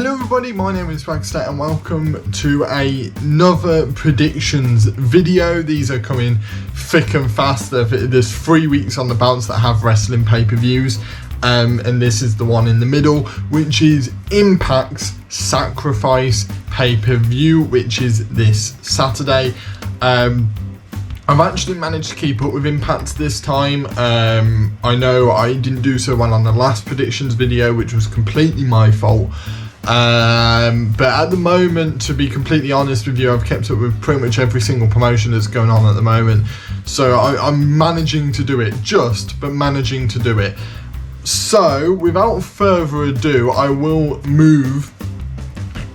Hello everybody, my name is Bragster and welcome to another predictions video. These are coming thick and fast. There's 3 weeks on the bounce that have wrestling pay-per-views, and this is the one in the middle, which is IMPACT's Sacrifice pay-per-view, which is this Saturday. I've actually managed to keep up with IMPACT this time. I know I didn't do so well on the last predictions video, which was completely my fault. But at the moment, to be completely honest with you, I've kept up with pretty much every single promotion that's going on at the moment. So I'm managing to do it, but managing to do it. So without further ado, I will move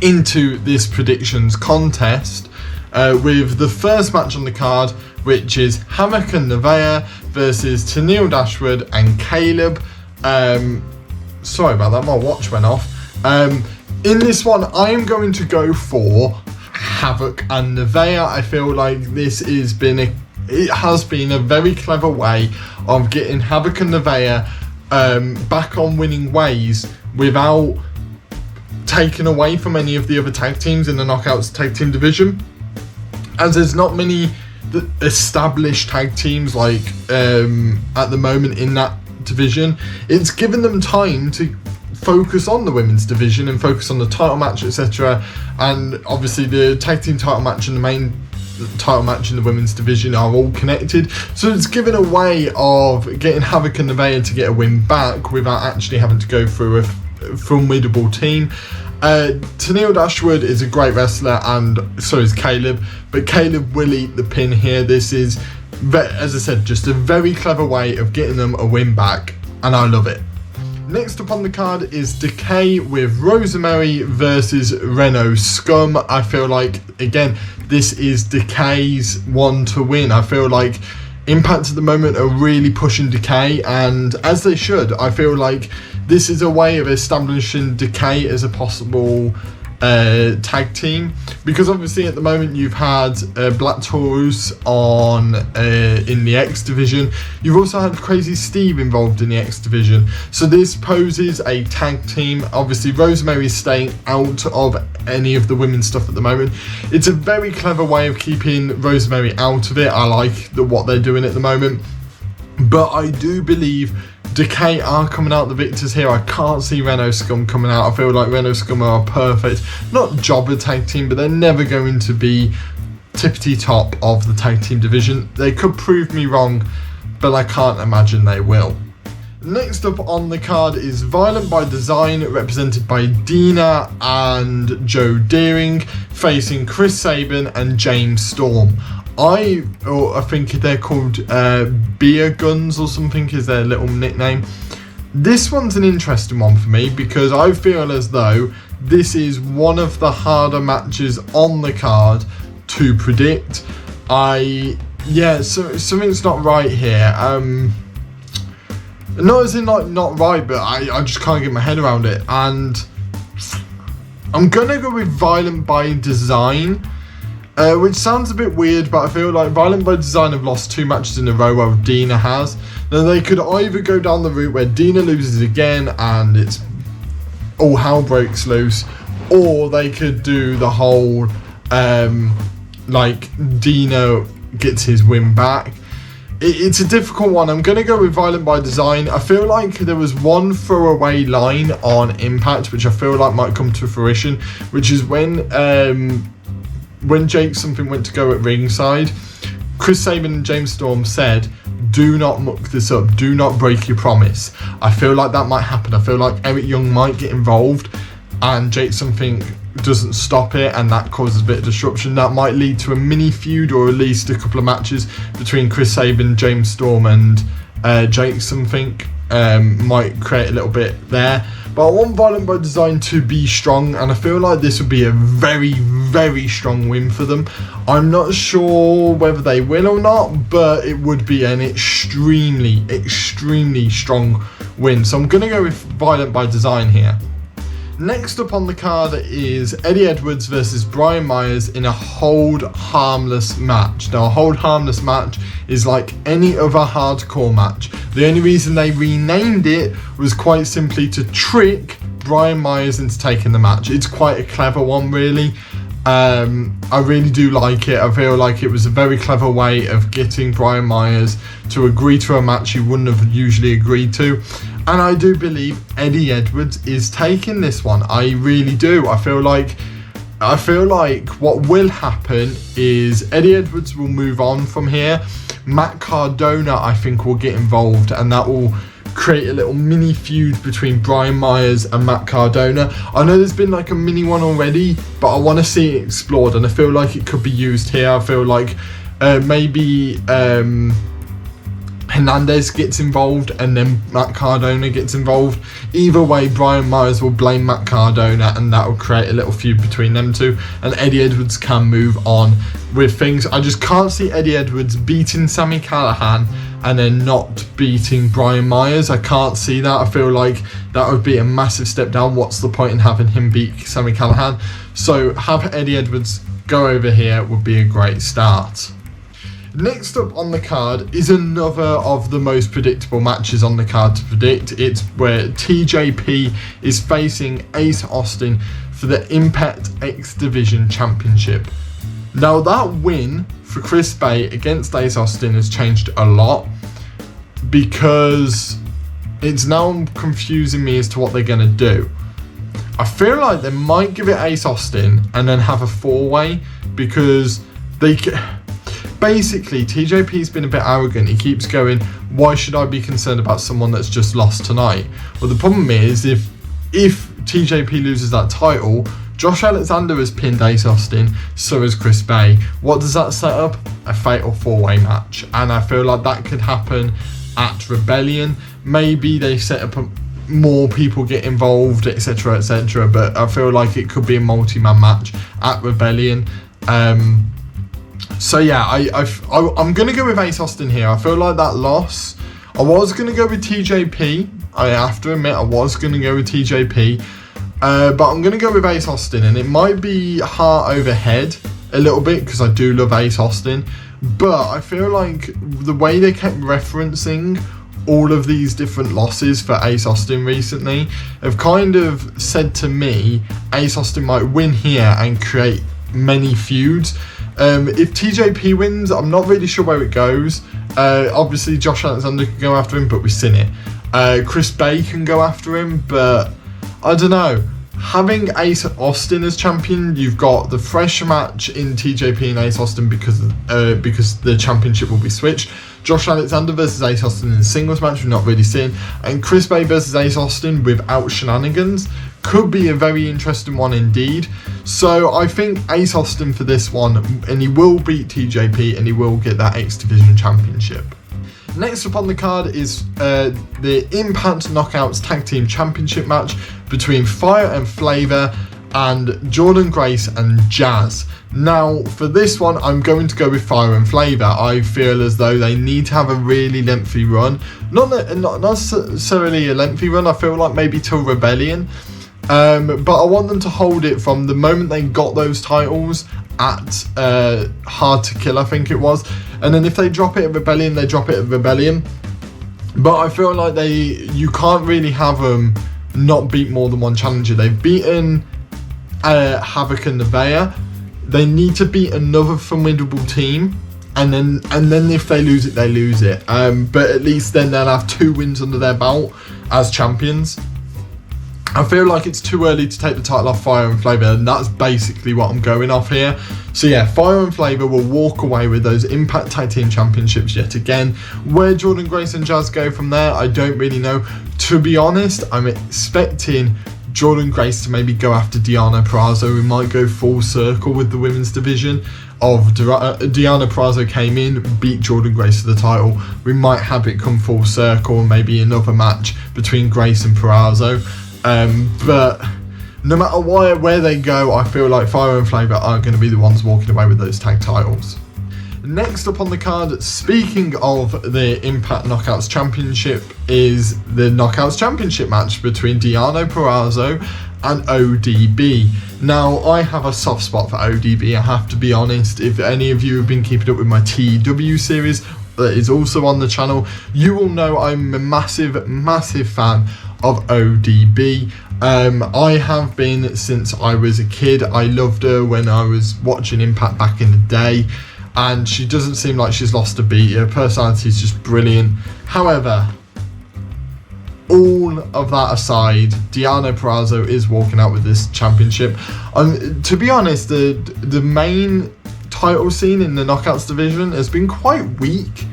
into this predictions contest with the first match on the card, which is Havoc and Neve versus Tennille Dashwood and Caleb. Sorry about that, my watch went off. In this one, I am going to go for Havoc and Neve. I feel like this has been a very clever way of getting Havoc and Neve back on winning ways without taking away from any of the other tag teams in the Knockouts tag team division, as there's not many established tag teams like at the moment in that division. It's given them time to focus on the women's division and focus on the title match, etc. And obviously the tag team title match and the main title match in the women's division are all connected, so it's given a way of getting Havoc and Neve to get a win back without actually having to go through a formidable team. Tennille Dashwood is a great wrestler, and so is Caleb, but Caleb will eat the pin here. This is, as I said, just a very clever way of getting them a win back, and I love it. Next up on the card is Decay with Rosemary versus Renault Scum. I feel like, again, this is Decay's one to win. I feel like IMPACT at the moment are really pushing Decay, and as they should. I feel like this is a way of establishing Decay as a possible tag team, because obviously at the moment you've had Black Taurus on in the X division. You've also had Crazy Steve involved in the X division, so this poses a tag team. Obviously Rosemary is staying out of any of the women's stuff at the moment. It's a very clever way of keeping Rosemary out of it. I like what they're doing at the moment, but I do believe Decay are coming out the victors here. I can't see Renault Scum coming out. I feel like Renault Scum are a perfect, not jobber tag team, but they're never going to be tippity top of the tag team division. They could prove me wrong, but I can't imagine they will. Next up on the card is Violent by Design, represented by Deonna and Joe Deoring, facing Chris Sabin and James Storm. I think they're called Beer Guns or something is their little nickname. This one's an interesting one for me because I feel as though this is one of the harder matches on the card to predict. So something's not right here. Not as in like not right, but I just can't get my head around it, and I'm gonna go with Violent by Design. Which sounds a bit weird, but I feel like Violent by Design have lost 2 matches in a row while Deonna has. Now they could either go down the route where Deonna loses again and it's all hell breaks loose, or they could do the whole like Deonna gets his win back. It's a difficult one. I'm going to go with Violent by Design. I feel like there was one throwaway line on IMPACT which I feel like might come to fruition, which is when Jake something went to go at ringside, Chris Sabin and James Storm said, "Do not muck this up, do not break your promise." I feel like that might happen. I feel like Eric Young might get involved and Jake something doesn't stop it, and that causes a bit of disruption. That might lead to a mini feud, or at least a couple of matches between Chris Sabin, James Storm and Jake something. Might create a little bit there. But I want Violent by Design to be strong, and I feel like this would be a very, very strong win for them. I'm not sure whether they will or not, but it would be an extremely, extremely strong win. So I'm going to go with Violent by Design here. Next up on the card is Eddie Edwards versus Brian Myers in a Hold Harmless match. Now, a Hold Harmless match is like any other hardcore match. The only reason they renamed it was quite simply to trick Brian Myers into taking the match. It's quite a clever one, really. I really do like it. I feel like it was a very clever way of getting Brian Myers to agree to a match he wouldn't have usually agreed to. And I do believe Eddie Edwards is taking this one. I really do. I feel like what will happen is Eddie Edwards will move on from here. Matt Cardona, I think, will get involved, and that will create a little mini feud between Brian Myers and Matt Cardona. I know there's been like a mini one already, but I want to see it explored, and I feel like it could be used here. I feel like maybe Hernandez gets involved and then Matt Cardona gets involved. Either way, Brian Myers will blame Matt Cardona, and that will create a little feud between them two, and Eddie Edwards can move on with things. I just can't see Eddie Edwards beating Sami Callihan and then not beating Brian Myers. I can't see that. I feel like that would be a massive step down. What's the point in having him beat Sami Callihan? So have Eddie Edwards go over here would be a great start. Next up on the card is another of the most predictable matches on the card to predict. It's where TJP is facing Ace Austin for the Impact X Division Championship. Now, that win for Chris Bay against Ace Austin has changed a lot, because it's now confusing me as to what they're going to do. I feel like they might give it Ace Austin and then have a four-way, because basically TJP's been a bit arrogant. He keeps going, why should I be concerned about someone that's just lost tonight? Well, the problem is if TJP loses that title, Josh Alexander has pinned Ace Austin, so has Chris Bay. What does that set up? A fatal four-way match. And I feel like that could happen at Rebellion. Maybe they set up more people get involved, etc, etc, but I feel like it could be a multi-man match at Rebellion. So yeah, I'm going to go with Ace Austin here. I feel like that loss, I was going to go with TJP. I have to admit, I was going to go with TJP. But I'm going to go with Ace Austin, and it might be heart over head a little bit, because I do love Ace Austin. But I feel like the way they kept referencing all of these different losses for Ace Austin recently have kind of said to me Ace Austin might win here and create many feuds. If TJP wins, I'm not really sure where it goes. Obviously Josh Alexander can go after him, but we've seen it. Chris Bay can go after him, but I don't know. Having Ace Austin as champion, you've got the fresh match in TJP and Ace Austin because the championship will be switched. Josh Alexander versus Ace Austin in a singles match, we're not really seeing. And Chris Bay versus Ace Austin without shenanigans could be a very interesting one indeed. So I think Ace Austin for this one, and he will beat TJP and he will get that X Division Championship. Next up on the card is the Impact Knockouts Tag Team Championship match between Fire and Flava and Jordynne Grace and Jazz. Now, for this one, I'm going to go with Fire and Flava. I feel as though they need to have a really lengthy run. Not necessarily a lengthy run, I feel like maybe till Rebellion. But I want them to hold it from the moment they got those titles at Hard to Kill, I think it was. And then if they drop it at Rebellion, they drop it at Rebellion. But I feel like you can't really have them not beat more than one challenger. They've beaten Havoc and Neve. They need to beat another formidable team. And then if they lose it, they lose it. But at least then they'll have 2 wins under their belt as champions. I feel like it's too early to take the title off Fire and Flava, and that's basically what I'm going off here. So yeah, Fire and Flava will walk away with those Impact Tag Team Championships yet again. Where Jordynne Grace and Jazz go from there, I don't really know. To be honest, I'm expecting Jordynne Grace to maybe go after Diona Perazzo. We might go full circle with the women's division of Diona Perazzo came in, beat Jordynne Grace for the title. We might have it come full circle and maybe another match between Grace and Purrazzo. But no matter where they go, I feel like Fire and Flava are going to be the ones walking away with those tag titles. Next up on the card, speaking of the Impact Knockouts Championship, is the Knockouts Championship match between Deonna Perazzo and ODB. Now, I have a soft spot for ODB, I have to be honest. If any of you have been keeping up with my TW series that is also on the channel, you will know I'm a massive fan of ODB. I have been since I was a kid. I loved her when I was watching Impact back in the day, and she doesn't seem like she's lost a beat. Her personality is just brilliant. However, all of that aside, Diona Perazzo is walking out with this championship. To be honest, the main title scene in the Knockouts division has been quite weak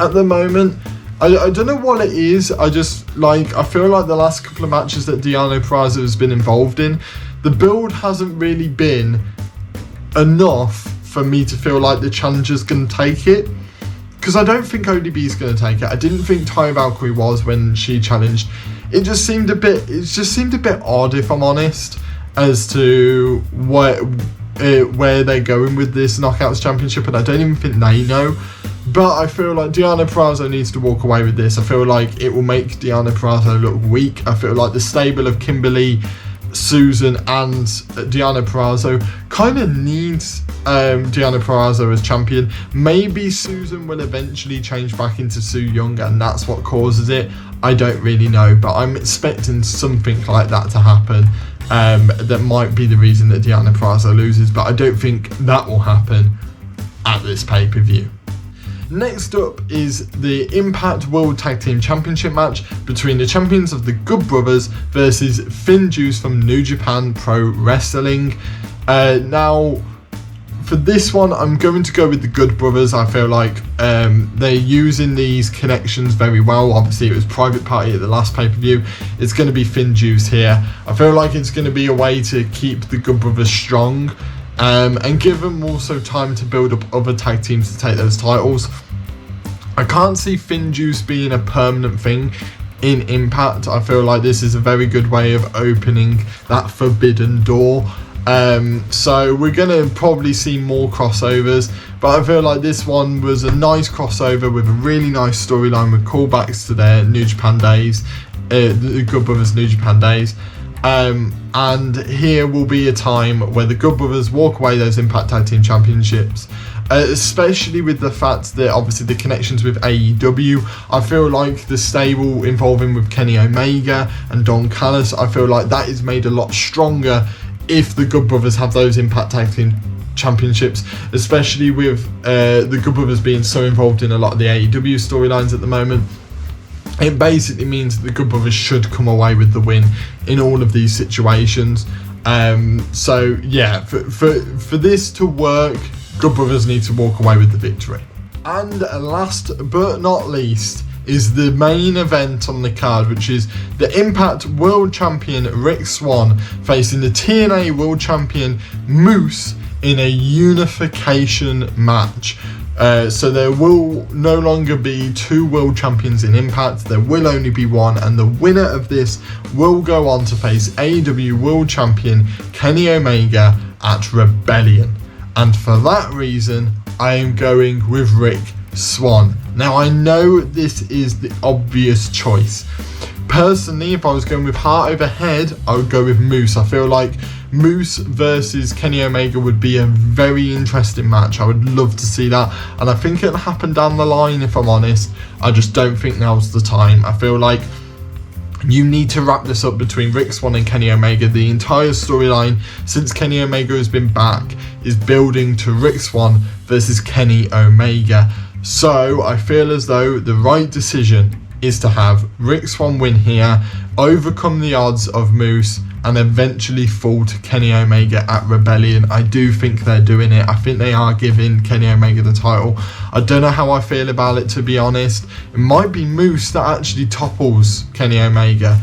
at the moment. I don't know what it is. I feel like the last couple of matches that Diona Perazzo has been involved in, the build hasn't really been enough for me to feel like the challenger's going to take it. Because I don't think ODB is going to take it. I didn't think Ty Valkyrie was when she challenged. It just seemed a bit odd, if I'm honest, as to where they're going with this Knockouts Championship, and I don't even think they know. But I feel like Diona Perazzo needs to walk away with this. I feel like it will make Diona Perazzo look weak. I feel like the stable of Kimberly, Susan and Diona Perazzo kind of needs Diona Perazzo as champion. Maybe Susan will eventually change back into Su Yung and that's what causes it. I don't really know, but I'm expecting something like that to happen. That might be the reason that Diona Perazzo loses, but I don't think that will happen at this pay-per-view. Next up is the Impact World Tag Team Championship match between the champions of the Good Brothers versus FinJuice from New Japan Pro Wrestling. Now, for this one, I'm going to go with the Good Brothers. I feel like they're using these connections very well. Obviously, it was Private Party at the last pay-per-view. It's going to be FinJuice here. I feel like it's going to be a way to keep the Good Brothers strong. And give them also time to build up other tag teams to take those titles. I can't see FinJuice being a permanent thing in Impact. I feel like this is a very good way of opening that forbidden door. So we're going to probably see more crossovers, but I feel like this one was a nice crossover with a really nice storyline with callbacks to their New Japan days, the Good Brothers New Japan days. And here will be a time where the Good Brothers walk away those Impact Tag Team Championships, especially with the fact that obviously the connections with AEW. I feel like the stable involving with Kenny Omega and Don Callis, I feel like that is made a lot stronger if the Good Brothers have those Impact Tag Team Championships, especially with the Good Brothers being so involved in a lot of the AEW storylines at the moment. It basically means that the Good Brothers should come away with the win in all of these situations. So yeah, for this to work, Good Brothers need to walk away with the victory. And last but not least is the main event on the card, which is the Impact World Champion Rick Swann facing the TNA World Champion Moose in a unification match. So there will no longer be two world champions in Impact, there will only be one, and the winner of this will go on to face AEW World Champion Kenny Omega at Rebellion. And for that reason, I am going with Rick Swann. Now I know this is the obvious choice. Personally, if I was going with heart over head, I would go with Moose. I feel like Moose versus Kenny Omega would be a very interesting match. I would love to see that, and I think it'll happen down the line, if I'm honest. I just don't think now's the time. I feel like you need to wrap this up between Rick Swann and Kenny Omega. The entire storyline since Kenny Omega has been back is building to Rick Swann versus Kenny Omega. So I feel as though the right decision is to have Rick Swann win here, overcome the odds of Moose, and eventually fall to Kenny Omega at Rebellion. I do think they're doing it. I think they are giving Kenny Omega the title. I don't know how I feel about it, to be honest. It might be Moose that actually topples Kenny Omega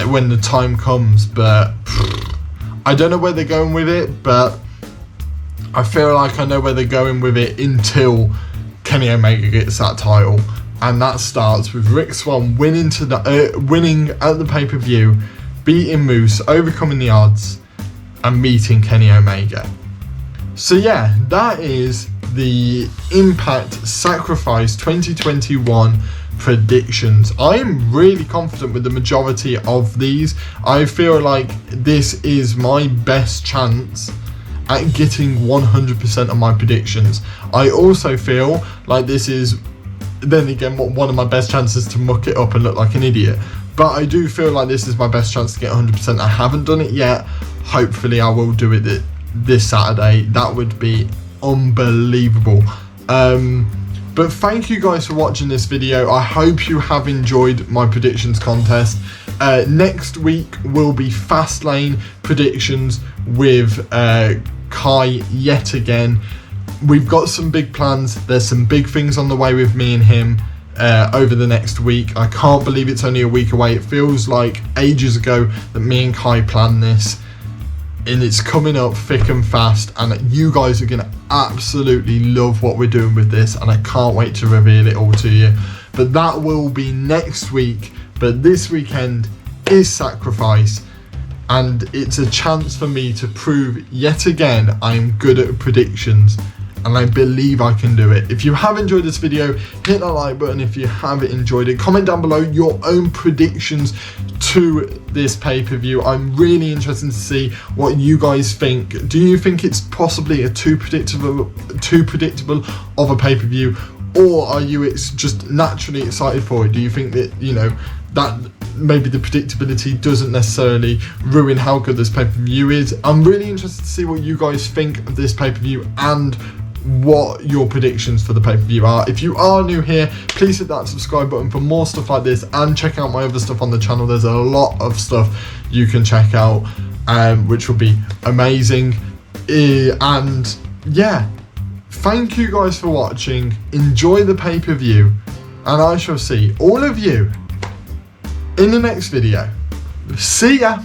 when the time comes, but I don't know where they're going with it, but I feel like I know where they're going with it until Kenny Omega gets that title. And that starts with Rick Swann winning at the pay-per-view, beating Moose, overcoming the odds, and meeting Kenny Omega. So yeah, that is the Impact Sacrifice 2021 predictions. I am really confident with the majority of these. I feel like this is my best chance at getting 100% of my predictions. I also feel like this is, then again, one of my best chances to muck it up and look like an idiot. but I do feel like this is my best chance to get 100%. I haven't done it yet. Hopefully I will do it this Saturday. That would be unbelievable. But thank you guys for watching this video. I hope you have enjoyed my predictions contest. Next week will be Fastlane predictions with Cai yet again. We've got some big plans. There's some big things on the way with me and him over the next week. I can't believe it's only a week away. It feels like ages ago that me and Cai planned this, and it's coming up thick and fast, and you guys are going to absolutely love what we're doing with this, and I can't wait to reveal it all to you. But that will be next week. But this weekend is Sacrifice, and it's a chance for me to prove yet again I'm good at predictions, and I believe I can do it. If you have enjoyed this video, hit that like button. If you have enjoyed it, comment down below your own predictions to this pay-per-view. I'm really interested to see what you guys think. Do you think it's possibly too predictable of a pay-per-view, or are you just naturally excited for it? Do you think that, you know, that maybe the predictability doesn't necessarily ruin how good this pay-per-view is? I'm really interested to see what you guys think of this pay-per-view and what your predictions for the pay-per-view are. If you are new here, please hit that subscribe button for more stuff like this, and check out my other stuff on the channel. There's a lot of stuff you can check out, which will be amazing. And yeah, thank you guys for watching. Enjoy the pay-per-view, and I shall see all of you in the next video. See ya.